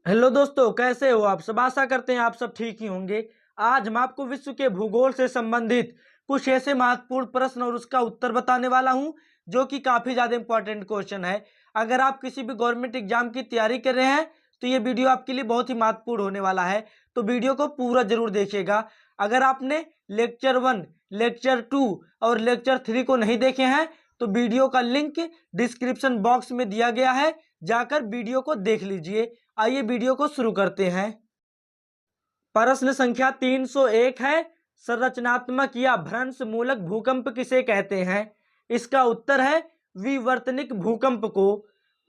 Hello दोस्तों, कैसे हो आप सब। आशा करते हैं आप सब ठीक ही होंगे। आज हम आपको विश्व के भूगोल से संबंधित कुछ ऐसे महत्वपूर्ण प्रश्न और उसका उत्तर बताने वाला हूं जो कि काफी ज्यादा इंपॉर्टेंट क्वेश्चन है। अगर आप किसी भी गवर्नमेंट एग्जाम की तैयारी कर रहे हैं तो ये वीडियो आपके लिए बहुत ही महत्वपूर्ण होने वाला है, तो वीडियो को पूरा जरूर देखिएगा। अगर आपने लेक्चर 1, लेक्चर 2 और लेक्चर 3 को नहीं देखे हैं तो वीडियो का लिंक डिस्क्रिप्शन बॉक्स में दिया गया है, जाकर वीडियो को देख लीजिए। आइए वीडियो को शुरू करते हैं। प्रश्न संख्या 301 है, संरचनात्मक या भ्रंश मूलक भूकंप किसे कहते हैं। इसका उत्तर है विवर्तनिक भूकंप को।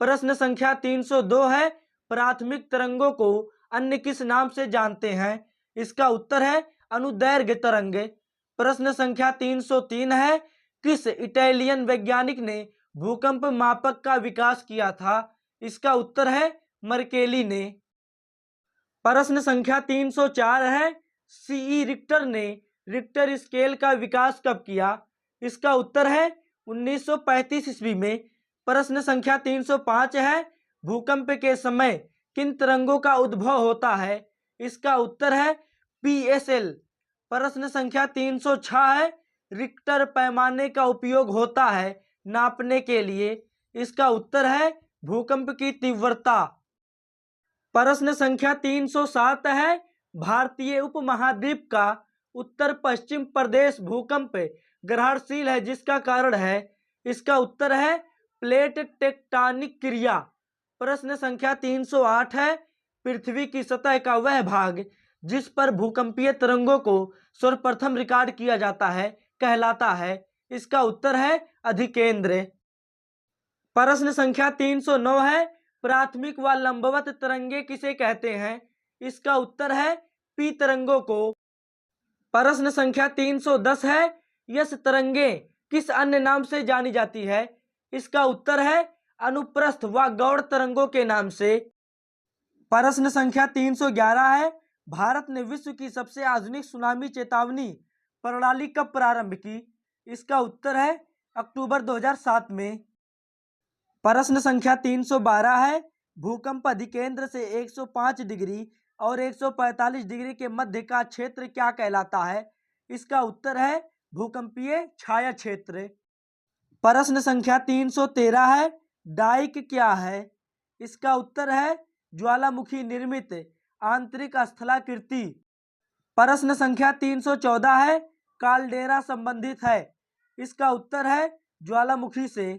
प्रश्न संख्या 302 है, प्राथमिक तरंगों को अन्य किस नाम से जानते हैं। इसका उत्तर है अनुदैर्घ्य तरंग। प्रश्न संख्या 303 है, किस इटालियन वैज्ञानिक ने भूकंप मापक का विकास किया था। इसका उत्तर है मर्केली ने। प्रश्न संख्या 304 है, सीई रिक्टर ने रिक्टर स्केल का विकास कब किया। इसका उत्तर है 1935 ईस्वी में। प्रश्न संख्या 305 है, भूकंप के समय किन तरंगों का उद्भव होता है। इसका उत्तर है पीएसएल। प्रश्न संख्या 306 है, रिक्टर पैमाने का उपयोग होता है नापने के लिए। इसका उत्तर है भूकंप की तीव्रता। प्रश्न संख्या 307 है, भारतीय उपमहाद्वीप का उत्तर पश्चिम प्रदेश भूकंप ग्रहणशील है जिसका कारण है। इसका उत्तर है प्लेट टेक्टोनिक क्रिया। प्रश्न संख्या 308 है, पृथ्वी की सतह का वह भाग जिस पर भूकंपीय तरंगों को सर्वप्रथम रिकॉर्ड किया जाता है कहलाता है। इसका उत्तर है अधिकेंद्र। प्रश्न संख्या 309 है, प्राथमिक व लंबवत तरंगे किसे कहते हैं। इसका उत्तर है पी तरंगों को। प्रश्न संख्या 310 है, यस तरंगे किस अन्य नाम से जानी जाती है। इसका उत्तर है अनुप्रस्थ व गौड़ तरंगों के नाम से। प्रश्न संख्या 311 है, भारत ने विश्व की सबसे आधुनिक सुनामी चेतावनी प्रणाली कब प्रारंभ की। इसका उत्तर है अक्टूबर 2007 में। प्रश्न संख्या 312 है, भूकंप अधिकेंद्र से 105 डिग्री और 145 डिग्री के मध्य का क्षेत्र क्या कहलाता है। इसका उत्तर है भूकंपीय छाया क्षेत्र। प्रश्न संख्या 313 है, डाइक क्या है। इसका उत्तर है ज्वालामुखी निर्मित आंतरिक स्थलाकृति। प्रश्न संख्या 314 है, काल्डेरा संबंधित है। इसका उत्तर है ज्वालामुखी से।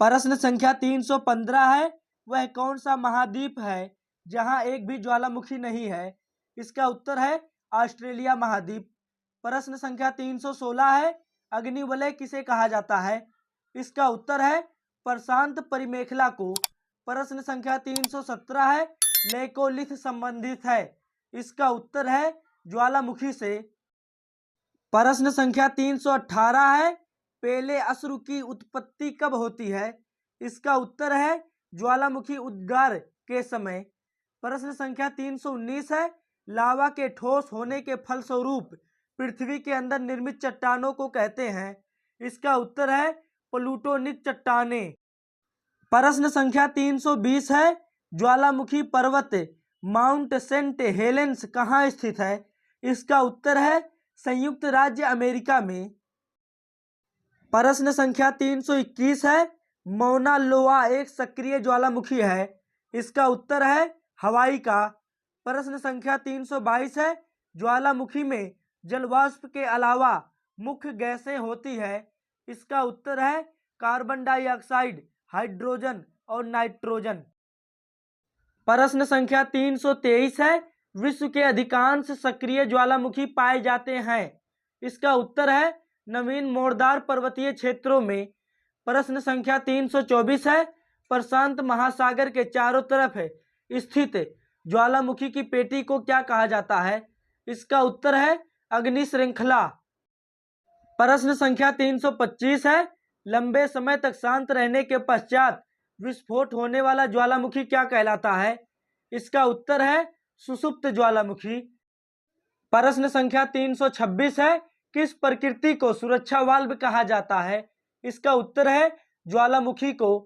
प्रश्न संख्या 315 है, वह कौन सा महाद्वीप है जहां एक भी ज्वालामुखी नहीं है। इसका उत्तर है ऑस्ट्रेलिया महाद्वीप। प्रश्न संख्या 316 है, अग्निवलय किसे कहा जाता है। इसका उत्तर है प्रशांत परिमेखला को। प्रश्न संख्या 317 है, लेकोलिथ संबंधित है। इसका उत्तर है ज्वालामुखी से। प्रश्न संख्या 318 है, पहले अश्रु की उत्पत्ति कब होती है। इसका उत्तर है ज्वालामुखी उद्गार के समय। प्रश्न संख्या 319 है, लावा के ठोस होने के फलस्वरूप पृथ्वी के अंदर निर्मित चट्टानों को कहते हैं। इसका उत्तर है प्लूटोनिक चट्टानें। प्रश्न संख्या 320 है, ज्वालामुखी पर्वत माउंट सेंट हेलेंस कहाँ स्थित है। इसका उत्तर है संयुक्त राज्य अमेरिका में। प्रश्न संख्या 321 है, मौना लोआ एक सक्रिय ज्वालामुखी है। इसका उत्तर है हवाई का। प्रश्न संख्या 322 है, ज्वालामुखी में जलवाष्प के अलावा मुख्य गैसें होती है। इसका उत्तर है कार्बन डाइऑक्साइड, हाइड्रोजन और नाइट्रोजन। प्रश्न संख्या 323 है, विश्व के अधिकांश सक्रिय ज्वालामुखी पाए जाते हैं। इसका उत्तर है नवीन मोरदार पर्वतीय क्षेत्रों में। प्रश्न संख्या 324 है, प्रशांत महासागर के चारों तरफ स्थित ज्वालामुखी की पेटी को क्या कहा जाता है। इसका उत्तर है अग्नि श्रृंखला। प्रश्न संख्या 325 है, लंबे समय तक शांत रहने के पश्चात विस्फोट होने वाला ज्वालामुखी क्या कहलाता है। इसका उत्तर है सुषुप्त ज्वालामुखी। प्रश्न संख्या 326 है, किस प्रकृति को सुरक्षा वाल्व कहा जाता है। इसका उत्तर है ज्वालामुखी को।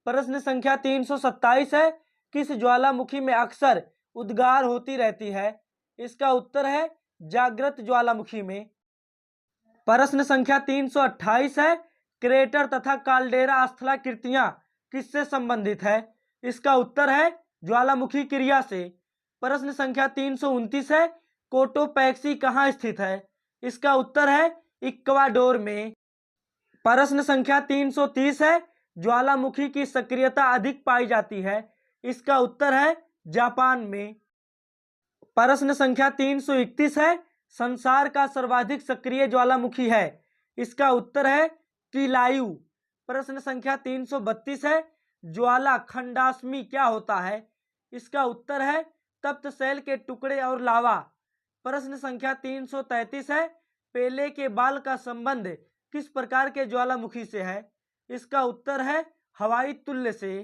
प्रश्न संख्या 327 है, किस ज्वालामुखी में अक्सर उद्गार होती रहती है? इसका उत्तर है जागृत ज्वालामुखी में। प्रश्न संख्या 328 है, क्रेटर तथा काल्डेरा स्थलाकृतियां किससे संबंधित है? इसका उत्तर है ज्वालामुखी क्रिया से। प्रश्न संख्या 329 है, कोटोपैक्सी कहाँ स्थित है? इसका उत्तर है इक्वाडोर में। प्रश्न संख्या 330 है, ज्वालामुखी की सक्रियता अधिक पाई जाती है? इसका उत्तर है जापान में। प्रश्न संख्या 331 है, संसार का सर्वाधिक सक्रिय ज्वालामुखी है? इसका उत्तर है किलायु। प्रश्न संख्या 332 है, ज्वाला खंडाश्मी क्या होता है? इसका उत्तर है तप्त शैल के टुकड़े और लावा। प्रश्न संख्या 333 है, पेले के बाल का संबंध किस प्रकार के ज्वालामुखी से है? इसका उत्तर है हवाई तुल्य से।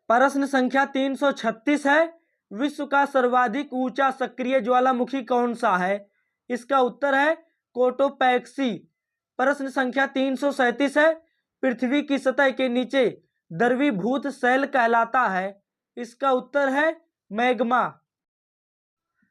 प्रश्न संख्या 336 है, विश्व का सर्वाधिक ऊंचा सक्रिय ज्वालामुखी कौन सा है? इसका उत्तर है कोटोपैक्सी। प्रश्न संख्या 337 है, पृथ्वी की सतह के नीचे द्रवीभूत शैल कहलाता है? इसका उत्तर है मैग्मा।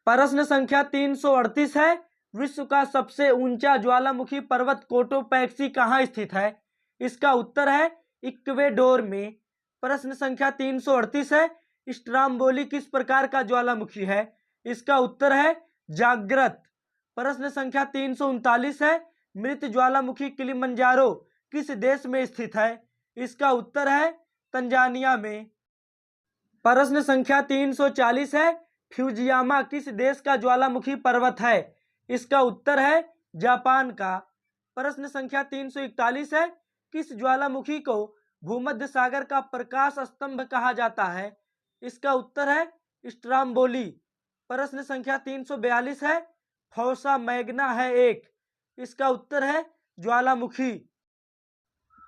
प्रश्न संख्या 338 है, विश्व का सबसे ऊंचा ज्वालामुखी पर्वत कोटोपैक्सी कहाँ स्थित है? इसका उत्तर है इक्वेडोर में। प्रश्न संख्या 338 है, स्ट्राम्बोली किस प्रकार का ज्वालामुखी है? इसका उत्तर है जागृत। प्रश्न संख्या 339 है, मृत ज्वालामुखी किलिमंजारो किस देश में स्थित है? इसका उत्तर है तंजानिया में। प्रश्न संख्या 340 है, फ्यूजियामा किस देश का ज्वालामुखी पर्वत है? इसका उत्तर है जापान का। प्रश्न संख्या 341 है, किस ज्वालामुखी को भूमध्य सागर का प्रकाश स्तंभ कहा जाता है? इसका उत्तर है स्ट्राम्बोली। प्रश्न संख्या 342 है, फौसा मैग्ना है एक? इसका उत्तर है ज्वालामुखी।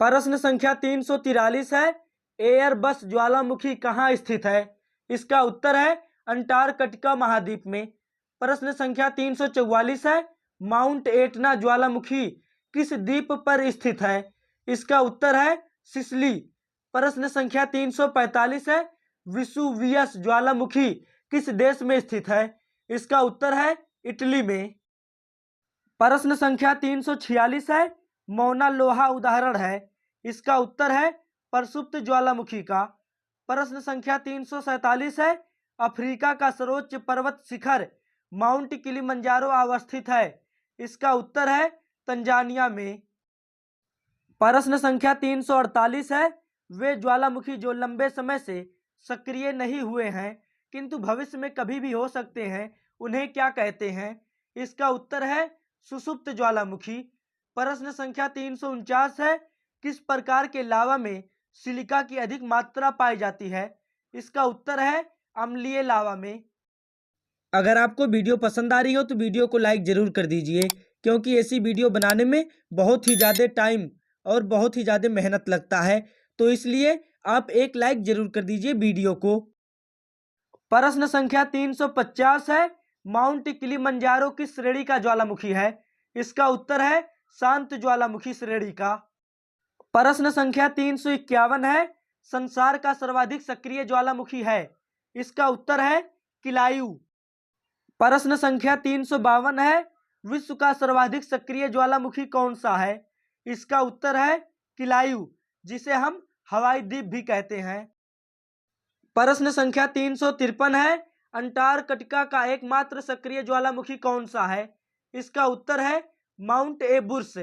प्रश्न संख्या 343 है, एयरबस ज्वालामुखी कहाँ स्थित है? इसका उत्तर है अंटार्कटिका महाद्वीप में। प्रश्न संख्या 344 है, माउंट एटना ज्वालामुखी किस द्वीप पर स्थित है? इसका उत्तर है सिसिली। प्रश्न संख्या 345 है, विसुवियस ज्वालामुखी किस देश में स्थित है? इसका उत्तर है इटली में। प्रश्न संख्या 346 है, मौना लोहा उदाहरण है? इसका उत्तर है प्रसुप्त ज्वालामुखी का। प्रश्न संख्या 347 है, अफ्रीका का सर्वोच्च पर्वत शिखर माउंट किलिमंजारो अवस्थित है? इसका उत्तर है तंजानिया में। प्रश्न संख्या 348 है, वे ज्वालामुखी जो लंबे समय से सक्रिय नहीं हुए हैं किंतु भविष्य में कभी भी हो सकते हैं, उन्हें क्या कहते हैं? इसका उत्तर है सुषुप्त ज्वालामुखी। प्रश्न संख्या 349 है, किस प्रकार के लावा में सिलिका की अधिक मात्रा पाई जाती है? इसका उत्तर है अम्लीय लावा में। अगर आपको वीडियो पसंद आ रही हो तो वीडियो को लाइक जरूर कर दीजिए, क्योंकि ऐसी वीडियो बनाने में बहुत ही ज़्यादा टाइम और बहुत ही ज़्यादा मेहनत लगता है, तो इसलिए आप एक लाइक जरूर कर दीजिए वीडियो को। प्रश्न संख्या 350 है, माउंट किलिमंजारो किस श्रेणी का ज्वालामुखी है? इसका उत्तर है शांत ज्वालामुखी श्रेणी का। प्रश्न संख्या 351 है, संसार का सर्वाधिक सक्रिय ज्वालामुखी है? इसका उत्तर है किलायु। प्रश्न संख्या 352 है, विश्व का सर्वाधिक सक्रिय ज्वालामुखी कौन सा है? इसका उत्तर है किलायु, जिसे हम हवाई द्वीप भी कहते हैं। प्रश्न संख्या 353 है, अंटार्कटिका का एकमात्र सक्रिय ज्वालामुखी कौन सा है? इसका उत्तर है माउंट एबुर्स।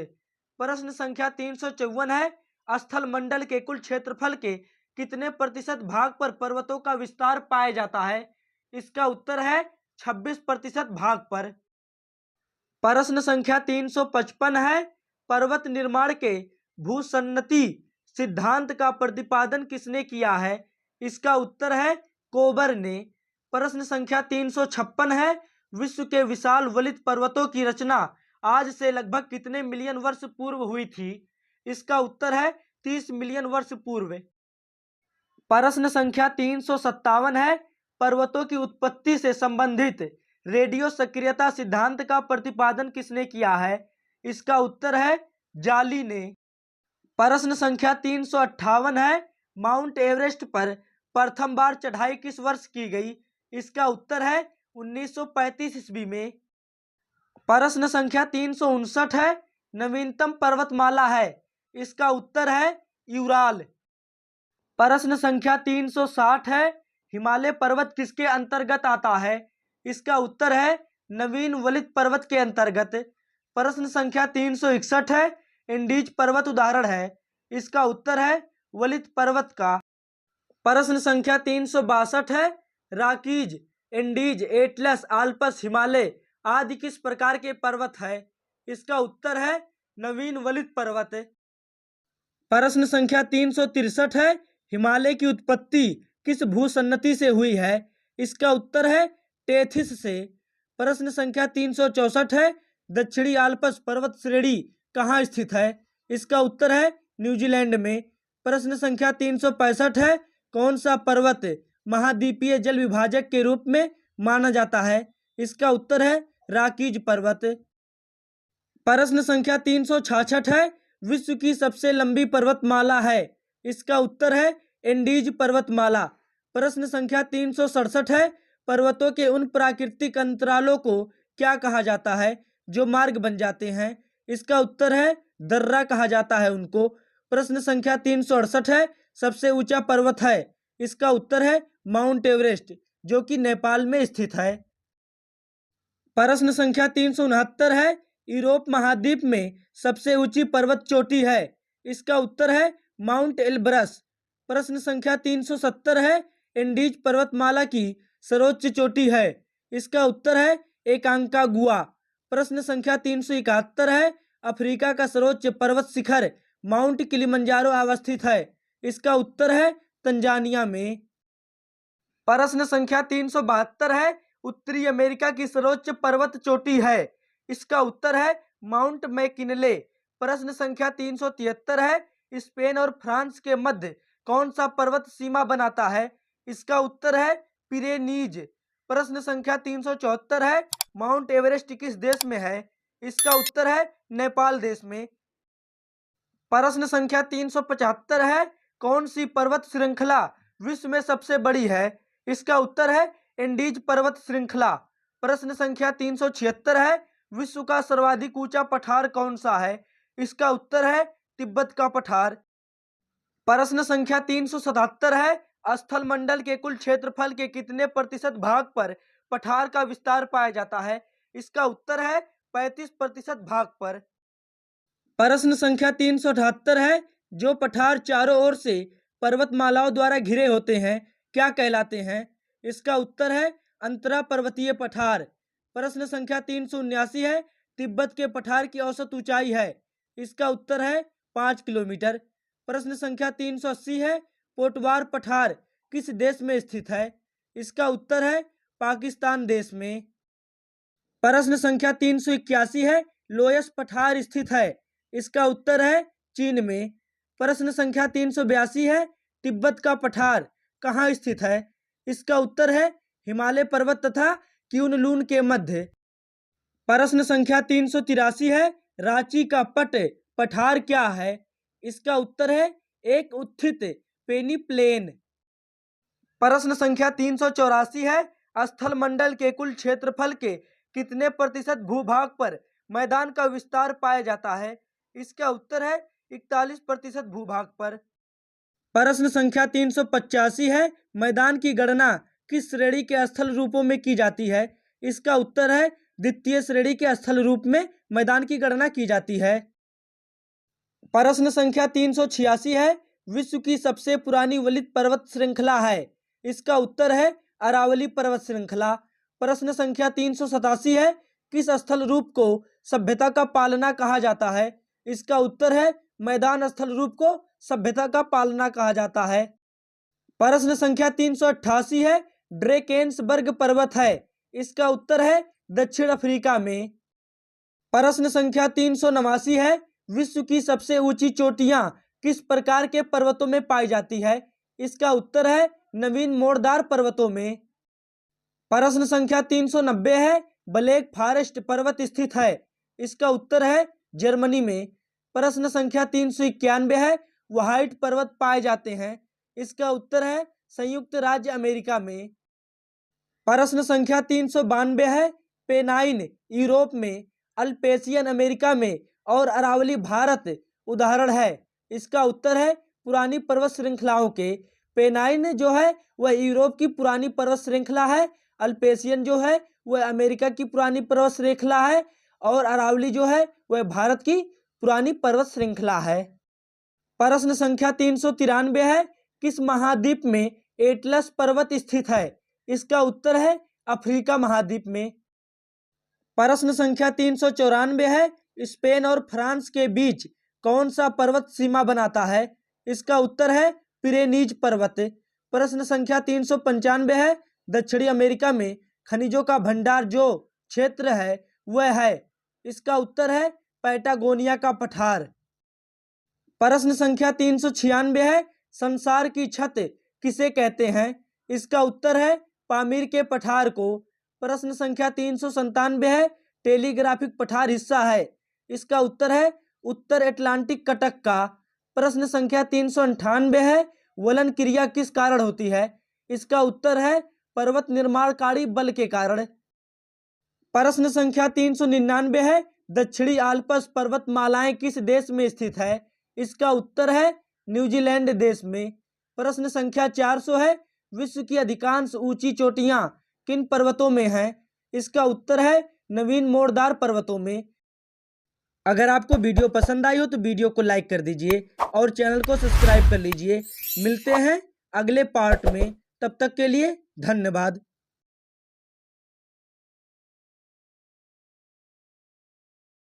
प्रश्न संख्या 354 है, स्थल मंडल के कुल क्षेत्रफल के कितने प्रतिशत भाग पर पर्वतों का विस्तार पाया जाता है? इसका उत्तर है 26% भाग पर। प्रश्न संख्या 355 है, पर्वत निर्माण के भूसन्नति सिद्धांत का प्रतिपादन किसने किया है? इसका उत्तर है कोबर ने। प्रश्न संख्या 356 है, विश्व के विशाल वलित पर्वतों की रचना आज से लगभग कितने मिलियन वर्ष पूर्व हुई थी? इसका उत्तर है 30 मिलियन वर्ष पूर्व। प्रश्न संख्या 357 है, पर्वतों की उत्पत्ति से संबंधित रेडियो सक्रियता सिद्धांत का प्रतिपादन किसने किया है? इसका उत्तर है जाली ने। प्रश्न संख्या 358 है, माउंट एवरेस्ट पर प्रथम बार चढ़ाई किस वर्ष की गई? इसका उत्तर है 1935 ईस्वी में। प्रश्न संख्या 359 है, नवीनतम पर्वतमाला है? इसका उत्तर है यूराल। प्रश्न संख्या 360 है, हिमालय पर्वत किसके अंतर्गत आता है? इसका उत्तर है नवीन वलित पर्वत के अंतर्गत। प्रश्न संख्या 361 है, इंडीज पर्वत उदाहरण है? इसका उत्तर है वलित पर्वत का। प्रश्न संख्या 362 है, राकीज, इंडीज, एटलस, आल्पस, हिमालय आदि किस प्रकार के पर्वत है? इसका उत्तर है नवीन वलित पर्वत। प्रश्न संख्या 363 है, हिमालय की उत्पत्ति किस भूसन्नति से हुई है? इसका उत्तर है टेथिस से। प्रश्न संख्या 364 है, दक्षिणी आल्पस पर्वत श्रेणी कहाँ स्थित है? इसका उत्तर है न्यूजीलैंड में। प्रश्न संख्या 365 है, कौन सा पर्वत महाद्वीपीय जल विभाजक के रूप में माना जाता है? इसका उत्तर है राकीज पर्वत। प्रश्न संख्या 366 है, विश्व की सबसे लंबी पर्वतमाला है? इसका उत्तर है एंडीज पर्वतमाला। प्रश्न संख्या 367 है, पर्वतों के उन प्राकृतिक अंतरालों को क्या कहा जाता है जो मार्ग बन जाते हैं? इसका उत्तर है दर्रा कहा जाता है उनको। प्रश्न संख्या 368 है, सबसे ऊंचा पर्वत है? इसका उत्तर है माउंट एवरेस्ट, जो कि नेपाल में स्थित है। प्रश्न संख्या 369 है, यूरोप महाद्वीप में सबसे ऊंची पर्वत चोटी है? इसका उत्तर है माउंट एल्ब्रस। प्रश्न संख्या 370 है, एंडीज पर्वतमाला की सर्वोच्च चोटी है? इसका उत्तर है एकांकागुआ। प्रश्न संख्या 371 है, अफ्रीका का सर्वोच्च पर्वत शिखर माउंट किलिमंजारो अवस्थित है? इसका उत्तर है तंजानिया में। प्रश्न संख्या 372 है, उत्तरी अमेरिका की सर्वोच्च पर्वत चोटी है? इसका उत्तर है माउंट मैकिनले। प्रश्न संख्या 373 है, स्पेन और फ्रांस के मध्य कौन सा पर्वत सीमा बनाता है? इसका उत्तर है पिरेनीज। प्रश्न संख्या 374 है, माउंट एवरेस्ट किस देश में है? इसका उत्तर है नेपाल देश में। प्रश्न संख्या 375 है, कौन सी पर्वत श्रृंखला विश्व में सबसे बड़ी है? इसका उत्तर है एंडीज पर्वत श्रृंखला। प्रश्न संख्या 376 है, विश्व का सर्वाधिक ऊंचा पठार कौन सा है? इसका उत्तर है तिब्बत का पठार। प्रश्न संख्या 377 है, स्थल मंडल के कुल क्षेत्रफल के कितने प्रतिशत भाग पर पठार का विस्तार पाया जाता है? इसका उत्तर है 35% भाग पर। प्रश्न संख्या 378 है, जो पठार चारों ओर से पर्वतमालाओं द्वारा घिरे होते हैं क्या कहलाते हैं? इसका उत्तर है अंतरा पर्वतीय पठार। प्रश्न संख्या 379 है, तिब्बत के पठार की औसत ऊंचाई है? इसका उत्तर है 5 किलोमीटर। प्रश्न संख्या 380 है, पोटवार पठार किस देश में स्थित है? इसका उत्तर है पाकिस्तान देश में। प्रश्न संख्या 381 है, लोयस पठार स्थित है? इसका उत्तर है चीन में। प्रश्न संख्या 382 है, तिब्बत का पठार कहाँ स्थित है? इसका उत्तर है हिमालय पर्वत तथा क्यूनलून के मध्य। प्रश्न संख्या 383 है, रांची का पट पठार क्या है? इसका उत्तर है एक उत्थित पेनीप्लेन। प्रश्न संख्या 384 है, स्थल मंडल के कुल क्षेत्रफल के कितने प्रतिशत भूभाग पर मैदान का विस्तार पाया जाता है? इसका उत्तर है 41% भूभाग पर। प्रश्न संख्या 385 है, मैदान की गणना किस श्रेणी के स्थल रूपों में की जाती है? इसका उत्तर है द्वितीय श्रेणी के स्थल रूप में मैदान की गणना की जाती है। प्रश्न संख्या 386 है, विश्व की सबसे पुरानी वलित पर्वत श्रृंखला है? इसका उत्तर है अरावली पर्वत श्रृंखला। प्रश्न संख्या 387 है, किस स्थल रूप को सभ्यता का पालना कहा जाता है? इसका उत्तर है मैदान स्थल रूप को सभ्यता का पालना कहा जाता है। प्रश्न संख्या 388 है, ड्रेकेंसबर्ग पर्वत है? इसका उत्तर है दक्षिण अफ्रीका में। प्रश्न संख्या 389 है, विश्व की सबसे ऊंची चोटियां किस प्रकार के पर्वतों में पाई जाती है? इसका उत्तर है नवीन मोड़दार पर्वतों में। प्रश्न संख्या 390 है, ब्लैक फॉरेस्ट पर्वत स्थित है? इसका उत्तर है जर्मनी में। प्रश्न संख्या 391 है, व्हाइट पर्वत पाए जाते हैं? इसका उत्तर है संयुक्त राज्य अमेरिका में। प्रश्न संख्या 392 है, पेनाइन यूरोप में, अल्पेशियन अमेरिका में और अरावली भारत उदाहरण है। इसका उत्तर है पुरानी पर्वत श्रृंखलाओं के। पेनाइन जो है वह यूरोप की पुरानी पर्वत श्रृंखला है, अल्पेशियन जो है वह अमेरिका की पुरानी पर्वत श्रृंखला है और अरावली जो है वह भारत की पुरानी पर्वत श्रृंखला है। प्रश्न संख्या 393 है, किस महाद्वीप में एटलस पर्वत स्थित है? इसका उत्तर है अफ्रीका महाद्वीप में। प्रश्न संख्या 394 है, स्पेन और फ्रांस के बीच कौन सा पर्वत सीमा बनाता है? इसका उत्तर है पिरेनीज पर्वत। प्रश्न संख्या 395 है, दक्षिणी अमेरिका में खनिजों का भंडार जो क्षेत्र है वह है? इसका उत्तर है पैटागोनिया का पठार। प्रश्न संख्या 396 है, संसार की छत किसे कहते हैं? इसका उत्तर है पामीर के पठार को। प्रश्न संख्या 397 है, टेलीग्राफिक पठार हिस्सा है? इसका उत्तर है उत्तर अटलांटिक कटक का। प्रश्न संख्या 398 है, वलन क्रिया किस कारण होती है? इसका उत्तर है पर्वत निर्माणकारी बल के कारण। प्रश्न संख्या 399 है, दक्षिणी आल्प्स पर्वतमालाएं किस देश में स्थित है? इसका उत्तर है न्यूजीलैंड देश में। प्रश्न संख्या 400 है, विश्व की अधिकांश ऊंची चोटियां किन पर्वतों में हैं? इसका उत्तर है नवीन मोड़दार पर्वतों में। अगर आपको वीडियो पसंद आई हो तो वीडियो को लाइक कर दीजिए और चैनल को सब्सक्राइब कर लीजिए। मिलते हैं अगले पार्ट में, तब तक के लिए धन्यवाद।